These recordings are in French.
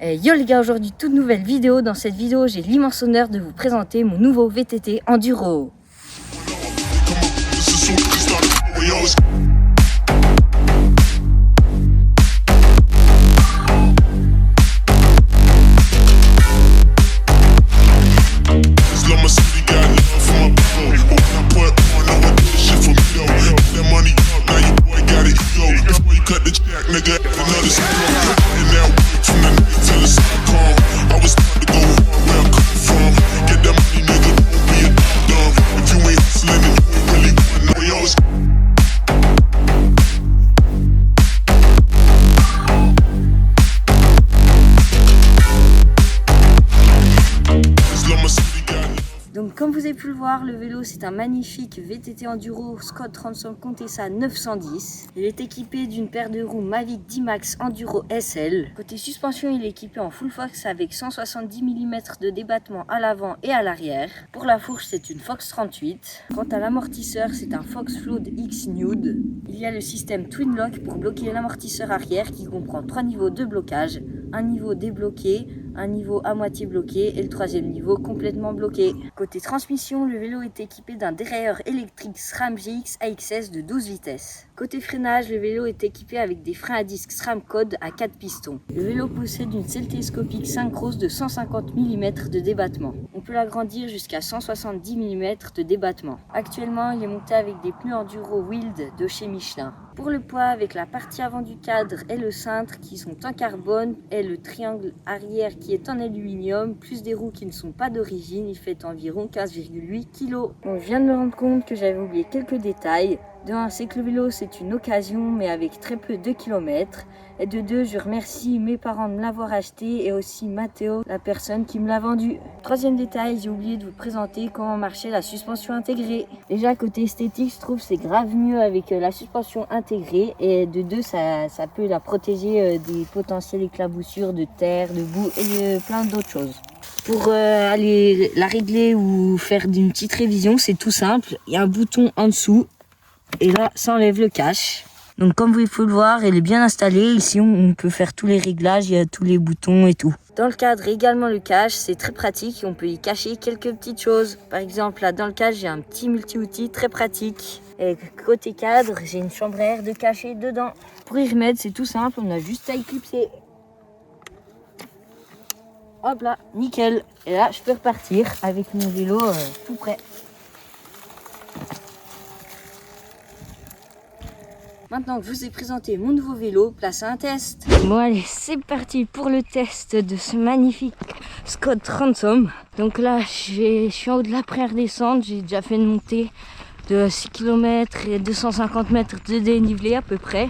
Yo les gars, aujourd'hui toute nouvelle vidéo. Dans cette vidéo, j'ai l'immense honneur de vous présenter mon nouveau VTT Enduro. Donc comme vous avez pu le voir, le vélo c'est un magnifique VTT Enduro Scott Ransom Contessa 910. Il est équipé d'une paire de roues Mavic D-Max Enduro SL. Côté suspension, il est équipé en full Fox avec 170 mm de débattement à l'avant et à l'arrière. Pour la fourche, c'est une Fox 38. Quant à l'amortisseur, c'est un Fox Flood X Nude. Il y a le système Twin Lock pour bloquer l'amortisseur arrière qui comprend 3 niveaux de blocage. Un niveau débloqué, un niveau à moitié bloqué et le troisième niveau complètement bloqué. Côté transmission, le vélo est équipé d'un dérailleur électrique SRAM GX AXS de 12 vitesses. Côté freinage, le vélo est équipé avec des freins à disque SRAM Code à 4 pistons. Le vélo possède une selle télescopique synchro de 150 mm de débattement. On peut l'agrandir jusqu'à 170 mm de débattement. Actuellement, il est monté avec des pneus Enduro Wild de chez Michelin. Pour le poids, avec la partie avant du cadre et le cintre qui sont en carbone et le triangle arrière qui est en aluminium, plus des roues qui ne sont pas d'origine, il fait environ 15,8 kg. Je viens de me rendre compte que j'avais oublié quelques détails. De 1, c'est que le vélo c'est une occasion mais avec très peu de kilomètres. Et de 2, je remercie mes parents de me l'avoir acheté et aussi Mathéo, la personne qui me l'a vendu. Troisième détail, j'ai oublié de vous présenter comment marchait la suspension intégrée. Déjà côté esthétique, je trouve c'est grave mieux avec la suspension intégrée. Et de 2, ça peut la protéger des potentielles éclaboussures de terre, de boue et de plein d'autres choses. Pour aller la régler ou faire une petite révision, c'est tout simple. Il y a un bouton en dessous et là, ça enlève le cache. Donc comme vous pouvez le voir, elle est bien installée. Ici, on peut faire tous les réglages, il y a tous les boutons et tout. Dans le cadre, également le cache, c'est très pratique. On peut y cacher quelques petites choses. Par exemple, là dans le cache, j'ai un petit multi-outil très pratique. Et côté cadre, j'ai une chambre à air de cacher dedans. Pour y remettre, c'est tout simple, on a juste à y clipser. Hop là, nickel. Et là, je peux repartir avec mon vélo tout prêt. Maintenant que je vous ai présenté mon nouveau vélo, place à un test. Bon allez, c'est parti pour le test de ce magnifique Scott Ransom. Donc là, je suis en haut de la première descente. J'ai déjà fait une montée de 6 km et 250 mètres de dénivelé à peu près.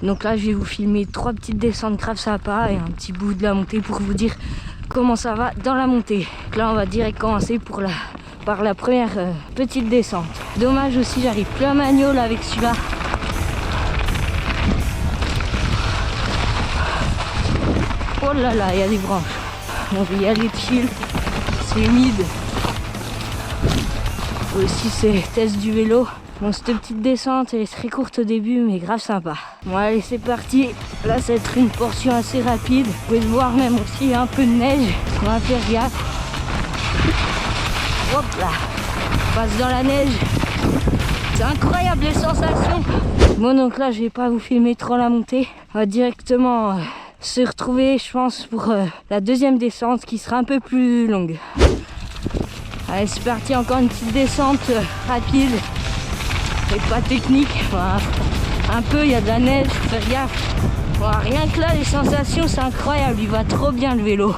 Donc là, je vais vous filmer 3 petites descentes grave sympas et un petit bout de la montée pour vous dire comment ça va dans la montée. Donc là, on va direct commencer par la première petite descente. Dommage aussi, j'arrive plus à manual avec celui-là. Oh là là, il y a des branches. On va y aller chill. C'est humide. Aussi, c'est test du vélo. Bon, cette petite descente, elle est très courte au début, mais grave sympa. Bon, allez, c'est parti. Là, ça va être une portion assez rapide. Vous pouvez le voir même aussi, il y a un peu de neige. On va faire gaffe. Hop là. On passe dans la neige. C'est incroyable les sensations. Bon, donc là, je vais pas vous filmer trop la montée. On va directement se retrouver, je pense, pour la deuxième descente qui sera un peu plus longue. Allez, c'est parti, encore une petite descente rapide et pas technique. Voilà. Un peu, il y a de la neige, faut faire gaffe. Voilà, rien que là, les sensations, c'est incroyable. Il va trop bien le vélo.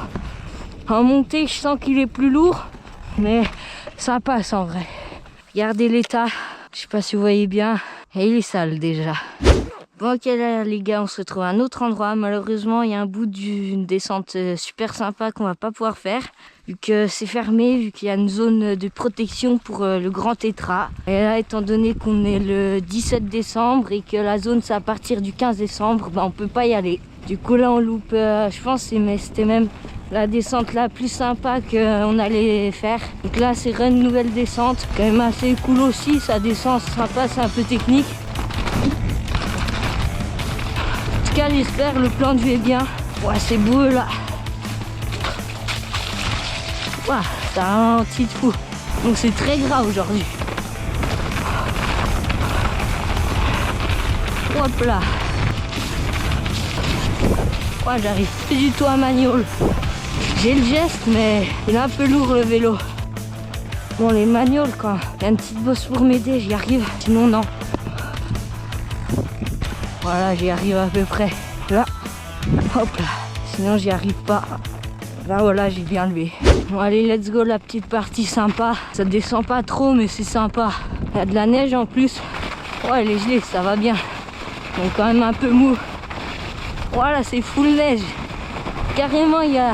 En montée, je sens qu'il est plus lourd, mais ça passe en vrai. Regardez l'état, je sais pas si vous voyez bien, et il est sale déjà. Bon ok là, les gars, on se retrouve à un autre endroit. Malheureusement, il y a un bout d'une descente super sympa qu'on va pas pouvoir faire vu que c'est fermé, vu qu'il y a une zone de protection pour le grand tétra. Et là, étant donné qu'on est le 17 décembre et que la zone c'est à partir du 15 décembre, on peut pas y aller. Du coup là on loupe, je pense c'était même la descente la plus sympa qu'on allait faire. Donc là c'est une nouvelle descente, quand même assez cool aussi, ça descend sympa, c'est un peu technique. En tout cas j'espère, le plan de vue est bien. Ouais, c'est boueux là. Ouais, ça ralentit de fou. Donc c'est très gras aujourd'hui. Hop là. Ouais, j'arrive plus du tout à maniole. J'ai le geste, mais il est un peu lourd le vélo. Bon, les manioles, quand il y a une petite bosse pour m'aider, j'y arrive. Sinon, non. Voilà, j'y arrive à peu près. Là, hop là. Sinon, j'y arrive pas. Là, voilà, j'ai bien levé. Bon, allez, let's go, la petite partie sympa. Ça descend pas trop, mais c'est sympa. Il y a de la neige en plus. Ouais, elle est gelée, ça va bien. Donc, quand même un peu mou. Voilà, c'est full neige. Carrément, il y a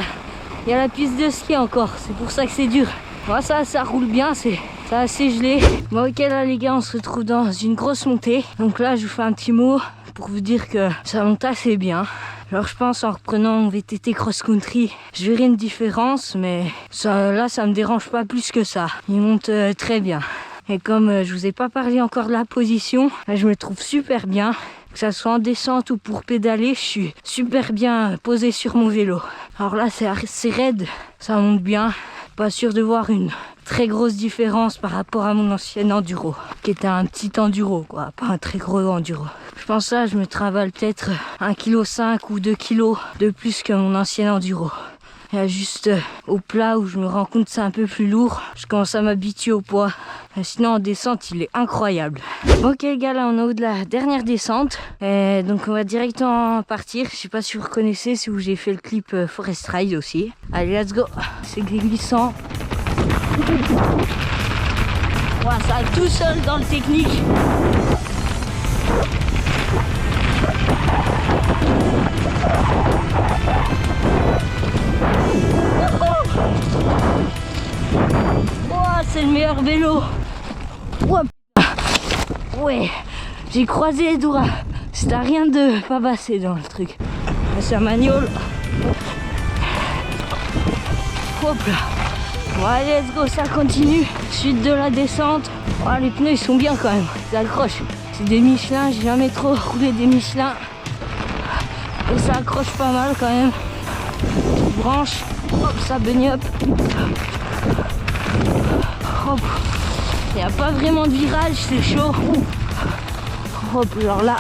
la piste de ski encore. C'est pour ça que c'est dur. Moi, ça roule bien, c'est assez gelé. Bon, ok, là, les gars, on se retrouve dans une grosse montée. Donc là, je vous fais un petit mot pour vous dire que ça monte assez bien. Alors, je pense, en reprenant mon VTT cross-country, je verrai une différence, mais là, ça me dérange pas plus que ça. Il monte très bien. Et comme je vous ai pas parlé encore de la position, là, je me trouve super bien. Que ça soit en descente ou pour pédaler, je suis super bien posé sur mon vélo. Alors là, c'est assez raide, ça monte bien. Pas sûr de voir une très grosse différence par rapport à mon ancien enduro, qui était un petit enduro, quoi, pas un très gros enduro. Je pense là, je me travaille peut-être 1,5 kg ou 2 kg de plus que mon ancien enduro. Il y a juste au plat où je me rends compte que c'est un peu plus lourd. Je commence à m'habituer au poids. Sinon en descente il est incroyable. Ok les gars, là on est au haut de la dernière descente. Et donc on va directement partir. Je sais pas si vous reconnaissez, c'est où j'ai fait le clip Forest Ride aussi. Allez let's go. C'est glissant. Ouais, ça va tout seul dans le technique. C'est le meilleur vélo. Oh, ouais, j'ai croisé les doigts. C'était rien de pas passer dans le truc. C'est un maniole. Hop là. Bon, allez, let's go, ça continue. Suite de la descente. Oh, les pneus ils sont bien quand même. Ils accrochent. C'est des Michelin. J'ai jamais trop roulé des Michelin. Et ça accroche pas mal quand même. Petite branche. Hop, ça bunny up. Il n'y a pas vraiment de virage, c'est chaud. Hop, genre là.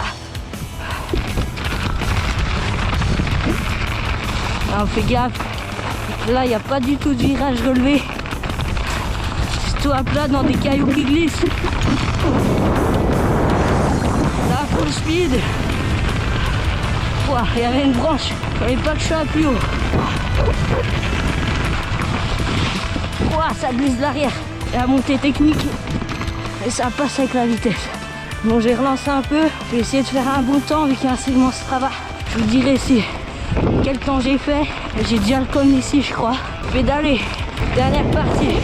Alors, fais gaffe. Là, il n'y a pas du tout de virage relevé. C'est tout à plat dans des cailloux qui glissent. Là, full speed. Il y avait une branche. Il fallait pas que je sois plus haut. Ça glisse de l'arrière. La montée technique et ça passe avec la vitesse. Bon, j'ai relancé un peu, j'ai essayé de faire un bon temps avec un segment Strava. Je vous dirai quel temps j'ai fait. J'ai déjà le com ici je crois. Pédaler, dernière partie.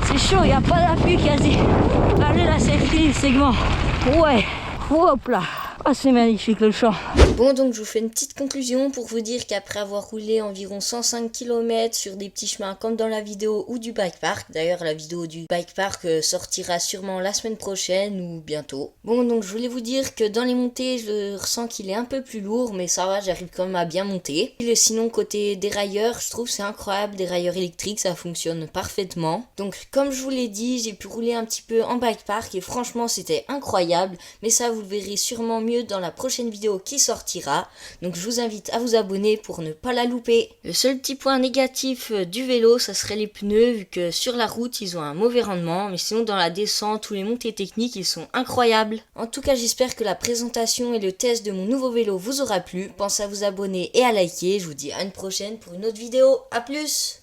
C'est chaud, il n'y a pas d'appui quasi. Allez là, c'est fini le segment. Ouais, hop là. Ah, c'est magnifique le champ. Bon, donc je vous fais une petite conclusion pour vous dire qu'après avoir roulé environ 105 km sur des petits chemins comme dans la vidéo ou du bike park, d'ailleurs la vidéo du bike park sortira sûrement la semaine prochaine ou bientôt. Bon, donc je voulais vous dire que dans les montées, je ressens qu'il est un peu plus lourd, mais ça va, j'arrive quand même à bien monter. Et sinon, côté dérailleur, je trouve c'est incroyable, dérailleur électrique, ça fonctionne parfaitement. Donc comme je vous l'ai dit, j'ai pu rouler un petit peu en bike park et franchement c'était incroyable, mais ça vous le verrez sûrement mieux dans la prochaine vidéo qui sortira. Donc je vous invite à vous abonner pour ne pas la louper. Le seul petit point négatif du vélo, ça serait les pneus, vu que sur la route ils ont un mauvais rendement, mais sinon dans la descente ou les montées techniques ils sont incroyables. En tout cas j'espère que la présentation et le test de mon nouveau vélo vous aura plu. Pensez à vous abonner et à liker. Je vous dis à une prochaine pour une autre vidéo. À plus.